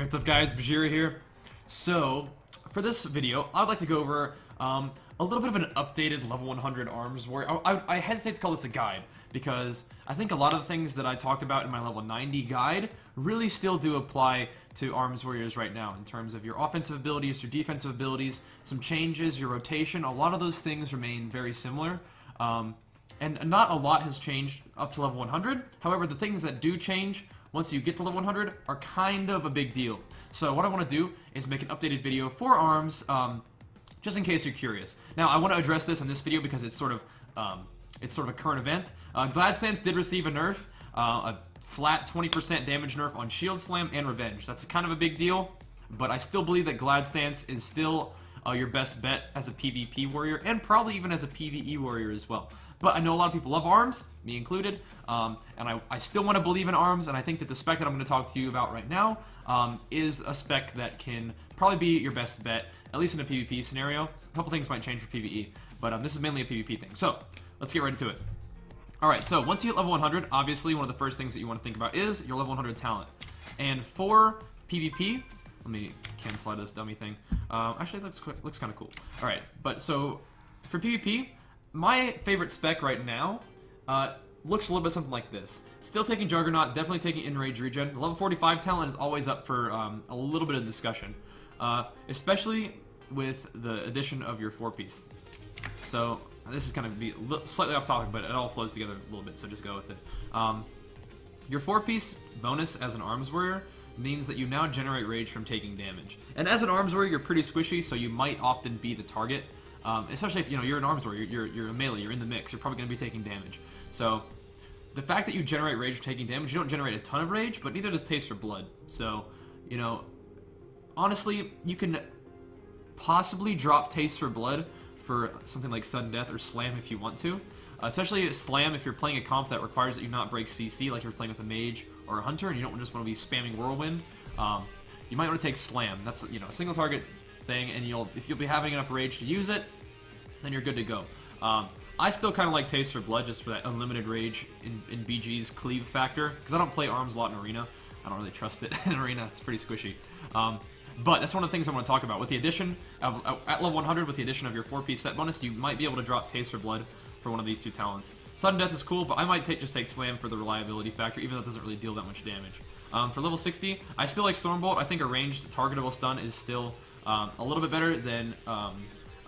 What's up guys, Bajheera here. So, for this video, I'd like to go over a little bit of an updated level 100 arms warrior. I hesitate to call this a guide, because I think a lot of the things that I talked about in my level 90 guide really still do apply to arms warriors right now, in terms of your offensive abilities, your defensive abilities, some changes, your rotation. A lot of those things remain very similar. And not a lot has changed up to level 100. However, the things that do change once you get to level 100 are kind of a big deal. So what I want to do is make an updated video for arms, just in case you're curious. Now, I want to address this in this video because it's sort of a current event. Glad Stance did receive a nerf, a flat 20% damage nerf on Shield Slam and Revenge. That's kind of a big deal, but I still believe that Glad Stance is still your best bet as a PvP warrior, and probably even as a PvE warrior as well. But I know a lot of people love arms, me included, and I still want to believe in arms, and I think that the spec that I'm going to talk to you about right now is a spec that can probably be your best bet, at least in a PvP scenario. A couple things might change for PvE, but this is mainly a PvP thing. So, let's get right into it. Alright, so once you hit level 100, obviously one of the first things that you want to think about is your level 100 talent. And for PvP, let me cancel out this dummy thing. Actually, it looks kind of cool. Alright, but so for PvP, my favorite spec right now looks a little bit something like this. Still taking Juggernaut, definitely taking In-Range Regen. The level 45 talent is always up for a little bit of discussion, especially with the addition of your 4-piece. So this is going to be slightly off topic, but it all flows together a little bit, so just go with it. Your 4-piece bonus as an arms warrior means that you now generate rage from taking damage. And as an arms warrior, you're pretty squishy, so you might often be the target. Especially if you're an arms warrior, you're a melee, you're in the mix, you're probably going to be taking damage. So the fact that you generate rage from taking damage, you don't generate a ton of rage, but neither does Taste for Blood. So, honestly, you can possibly drop Taste for Blood for something like Sudden Death or Slam if you want to. Especially Slam if you're playing a comp that requires that you not break CC, like you're playing with a mage or a hunter, and you don't just want to be spamming Whirlwind. You might want to take Slam. That's a single target thing, and if you'll be having enough rage to use it, then you're good to go. I still kind of like Taste for Blood just for that unlimited rage in BG's cleave factor, because I don't play arms a lot in Arena. I don't really trust it in Arena. It's pretty squishy. But that's one of the things I want to talk about. With the addition of, at level 100, with the addition of your 4-piece set bonus, you might be able to drop Taste for Blood for one of these two talents. Sudden Death is cool, but I might just take Slam for the reliability factor, even though it doesn't really deal that much damage. For level 60, I still like Stormbolt. I think a ranged targetable stun is still a little bit better than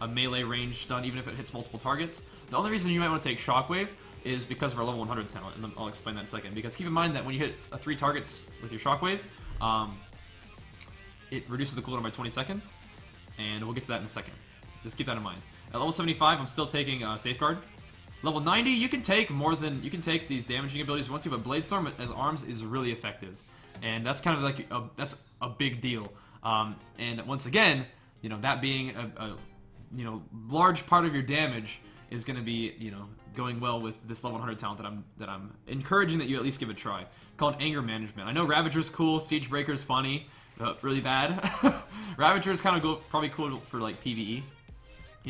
a melee range stun, even if it hits multiple targets. The only reason you might want to take Shockwave is because of our level 100 talent, and I'll explain that in a second. Because keep in mind that when you hit 3 targets with your Shockwave, it reduces the cooldown by 20 seconds, and we'll get to that in a second. Just keep that in mind. At level 75, I'm still taking Safeguard. Level 90, you can take these damaging abilities if you want to, but Bladestorm as arms is really effective, and that's kind of like that's a big deal. And once again, that being a large part of your damage is going to be going well with this level 100 talent that I'm encouraging that you at least give a try. Called Anger Management. I know Ravager's cool, Siegebreaker's funny, really bad. Ravager is kind of probably cool for like PvE,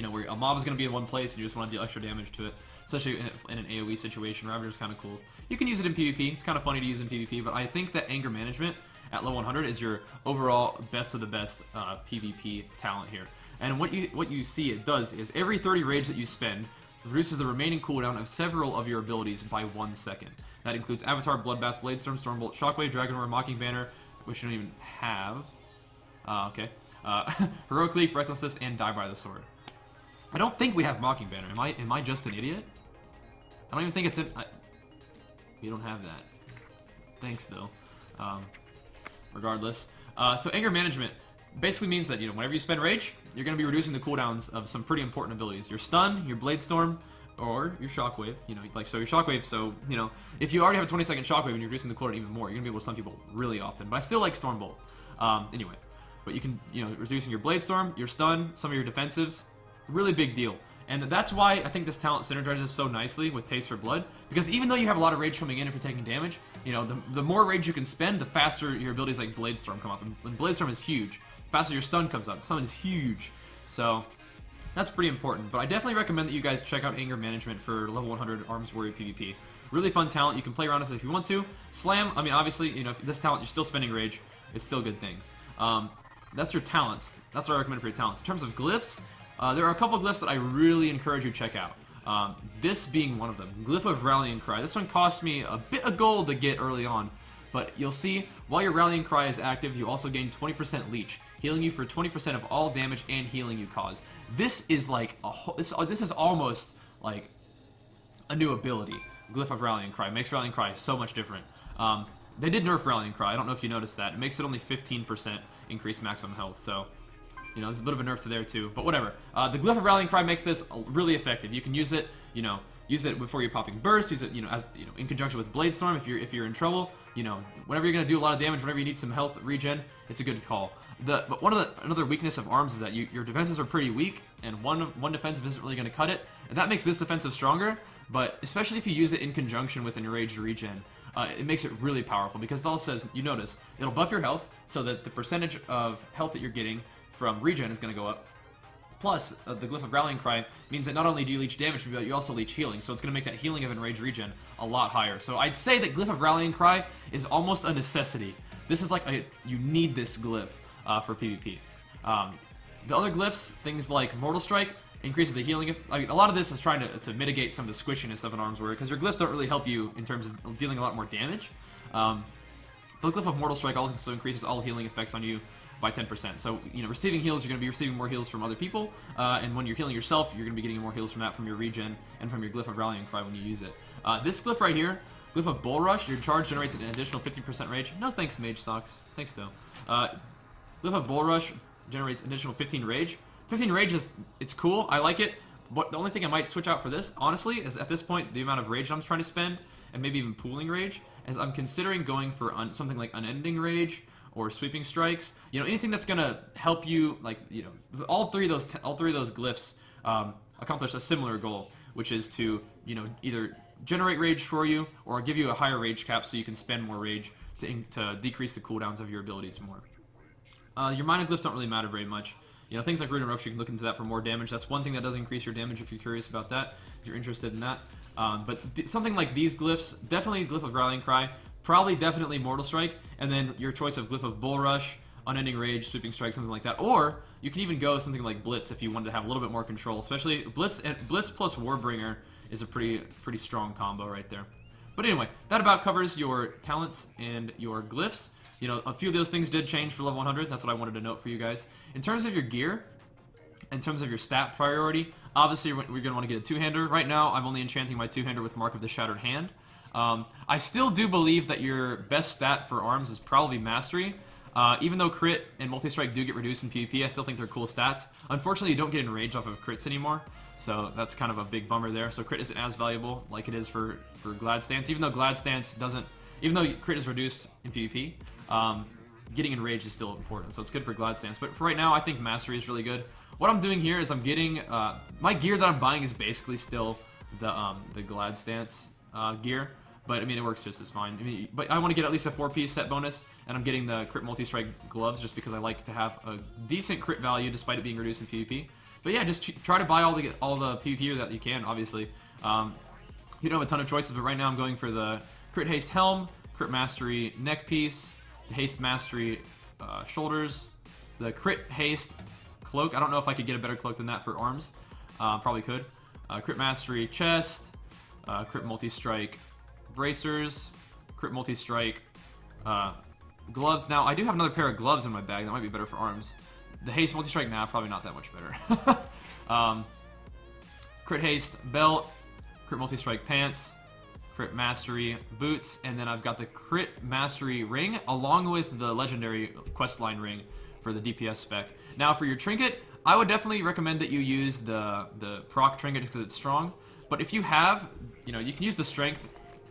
where a mob is going to be in one place and you just want to deal extra damage to it, especially in an AoE situation. Ravager's kind of cool. You can use it in PvP. It's kind of funny to use in PvP, but I think that Anger Management at level 100 is your overall best of the best PvP talent here. And what you see it does is every 30 rage that you spend reduces the remaining cooldown of several of your abilities by 1 second. That includes Avatar, Bloodbath, Bladestorm, Stormbolt, Shockwave, Dragon Roar, Mocking Banner, which you don't even have. Heroic Leap, Recklessness, and Die by the Sword. I don't think we have Mocking Banner. Am I just an idiot? I don't even think it's in. We don't have that. Thanks though. Regardless, so Anger Management basically means that whenever you spend rage, you're going to be reducing the cooldowns of some pretty important abilities. Your Stun, your Bladestorm, or your Shockwave. So your Shockwave. So if you already have a 20-second Shockwave and you're reducing the cooldown even more, you're going to be able to stun people really often. But I still like Stormbolt. Anyway, but you can reducing your Bladestorm, your Stun, some of your defensives, really big deal. And that's why I think this talent synergizes so nicely with Taste for Blood, because even though you have a lot of rage coming in if you're taking damage, the more rage you can spend, the faster your abilities like Bladestorm come up. And Bladestorm is huge. The faster your stun comes out. The stun is huge. So that's pretty important. But I definitely recommend that you guys check out Anger Management for level 100 Arms Warrior PvP. Really fun talent. You can play around with it if you want to. Slam, I mean, obviously, if this talent, you're still spending rage. it's still good things. That's your talents. That's what I recommend for your talents. In terms of glyphs, there are a couple glyphs that I really encourage you to check out. This being one of them. Glyph of Rallying Cry. This one cost me a bit of gold to get early on, but you'll see, while your Rallying Cry is active, you also gain 20% leech, healing you for 20% of all damage and healing you cause. This is like a whole, this is almost like a new ability. Glyph of Rallying Cry makes Rallying Cry so much different. They did nerf Rallying Cry. I don't know if you noticed that. It makes it only 15% increased maximum health, so you know, there's a bit of a nerf to there too, but whatever. The Glyph of Rallying Cry makes this really effective. You can use it, you know, use it before you're popping burst. Use it, you know, as you know, in conjunction with Blade Storm if you're in trouble. You know, whenever you're gonna do a lot of damage, whenever you need some health regen, it's a good call. But another weakness of arms is that your defenses are pretty weak, and one defensive isn't really gonna cut it, and that makes this defensive stronger. But especially if you use it in conjunction with an enraged regen, it makes it really powerful because it all says, you notice, it'll buff your health so that the percentage of health that you're getting from regen is going to go up. Plus, the Glyph of Rallying Cry means that not only do you leech damage, but you also leech healing, so it's going to make that healing of enraged regen a lot higher. So I'd say that Glyph of Rallying Cry is almost a necessity. This is like, you need this glyph for PvP. The other glyphs, things like Mortal Strike, increases the healing. I mean, a lot of this is trying to mitigate some of the squishiness of an arms warrior, because your glyphs don't really help you in terms of dealing a lot more damage. The Glyph of Mortal Strike also increases all healing effects on you by 10%. So, you know, receiving heals, you're going to be receiving more heals from other people, and when you're healing yourself, you're going to be getting more heals from that, from your regen, and from your Glyph of Rallying Cry when you use it. This glyph right here, Glyph of Bull Rush, your charge generates an additional 15% rage. No thanks, Mage Socks. Thanks, though. Glyph of Bull Rush generates an additional 15 rage. 15 rage it's cool, I like it, but the only thing I might switch out for this, honestly, is at this point, the amount of rage I'm trying to spend, and maybe even pooling rage, as I'm considering going for something like Unending Rage, or Sweeping Strikes, you know, anything that's gonna help you, like, you know, all three of those glyphs accomplish a similar goal, which is to, you know, either generate rage for you, or give you a higher rage cap so you can spend more rage to decrease the cooldowns of your abilities more. Your minor glyphs don't really matter very much. You know, things like Rune Eruption, you can look into that for more damage. That's one thing that does increase your damage if you're curious about that, if you're interested in that. But something like these glyphs, definitely Glyph of Rallying Cry, probably definitely Mortal Strike, and then your choice of Glyph of Bull Rush, Unending Rage, Sweeping Strike, something like that. Or you can even go something like Blitz if you wanted to have a little bit more control. Especially Blitz plus Warbringer is a pretty strong combo right there. But anyway, that about covers your talents and your glyphs. You know, a few of those things did change for level 100. That's what I wanted to note for you guys. In terms of your gear, in terms of your stat priority, obviously we're going to want to get a two-hander. Right now, I'm only enchanting my two-hander with Mark of the Shattered Hand. I still do believe that your best stat for arms is probably Mastery. Even though crit and multi-strike do get reduced in PvP, I still think they're cool stats. Unfortunately, you don't get enraged off of crits anymore, so that's kind of a big bummer there. So crit isn't as valuable like it is for Glad Stance, even though Glad Stance doesn't... Even though crit is reduced in PvP, getting enraged is still important, so it's good for Glad Stance. But for right now, I think Mastery is really good. What I'm doing here is I'm getting... my gear that I'm buying is basically still the Glad Stance gear, but I mean, it works just as fine. I mean, but I want to get at least a 4-piece set bonus, and I'm getting the crit multi-strike gloves just because I like to have a decent crit value despite it being reduced in PvP. But yeah, just try to buy all the PvP that you can, obviously. You don't have a ton of choices, but right now I'm going for the Crit Haste Helm, Crit Mastery Neck Piece, the Haste Mastery Shoulders, the Crit Haste Cloak. I don't know if I could get a better cloak than that for arms. Probably could. Crit Mastery Chest, Crit Multi-Strike Bracers, Crit Multi-Strike Gloves. Now, I do have another pair of gloves in my bag. That might be better for arms. The Haste Multi-Strike, nah, probably not that much better. Crit Haste Belt, Crit Multi-Strike Pants, Crit Mastery Boots, and then I've got the Crit Mastery Ring, along with the Legendary Questline Ring for the DPS spec. Now, for your Trinket, I would definitely recommend that you use the Proc Trinket just because it's strong. But if you have, you know, you can use the Strength,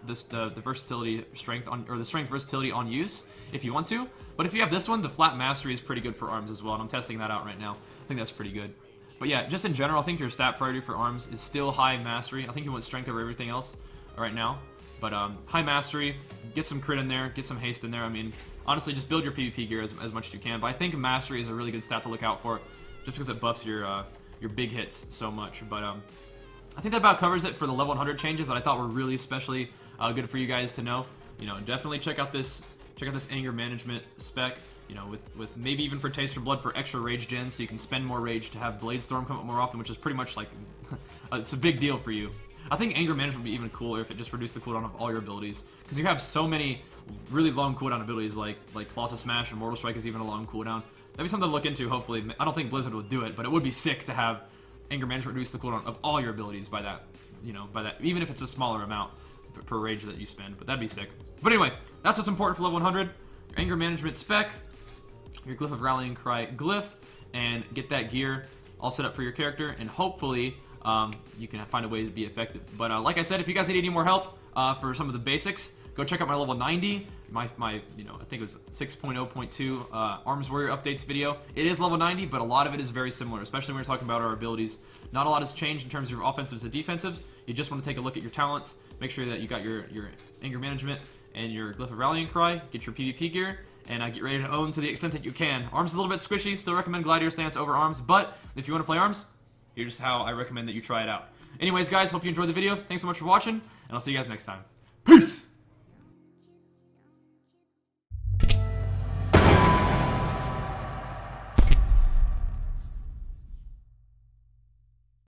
the Versatility Strength, or the Strength Versatility on use if you want to. But if you have this one, the Flat Mastery is pretty good for arms as well, and I'm testing that out right now. I think that's pretty good. But yeah, just in general, I think your stat priority for arms is still high Mastery. I think you want Strength over everything else right now. But high Mastery, get some crit in there, get some haste in there. I mean, honestly, just build your PvP gear as much as you can. But I think Mastery is a really good stat to look out for, just because it buffs your big hits so much. But I think that about covers it for the level 100 changes that I thought were really especially good for you guys to know. You know, definitely check out this check out this anger management spec. You know, with maybe even for Taste for Blood for extra rage gens, so you can spend more rage to have Blade Storm come up more often, which is pretty much like, it's a big deal for you. I think anger management would be even cooler if it just reduced the cooldown of all your abilities, because you have so many really long cooldown abilities, like Colossus Smash and Mortal Strike is even a long cooldown. That'd be something to look into, hopefully. I don't think Blizzard would do it, but it would be sick to have anger management reduce the cooldown of all your abilities by that, you know, even if it's a smaller amount per rage that you spend, but that'd be sick. But anyway, that's what's important for level 100. Your anger management spec, your Glyph of Rallying Cry glyph, and get that gear all set up for your character, and hopefully you can find a way to be effective. But like I said, if you guys need any more help for some of the basics, go check out my level 90, my you know, I think it was 6.0.2 Arms Warrior updates video. It is level 90, but a lot of it is very similar, especially when we're talking about our abilities. Not a lot has changed in terms of your offensives and defensives. You just want to take a look at your talents, make sure that you got your anger management and your Glyph of Rallying Cry, get your PvP gear, and get ready to own to the extent that you can. Arms is a little bit squishy, still recommend Gladiator stance over Arms, but if you want to play Arms, here's how I recommend that you try it out. Anyways, guys, hope you enjoyed the video. Thanks so much for watching, and I'll see you guys next time. Peace!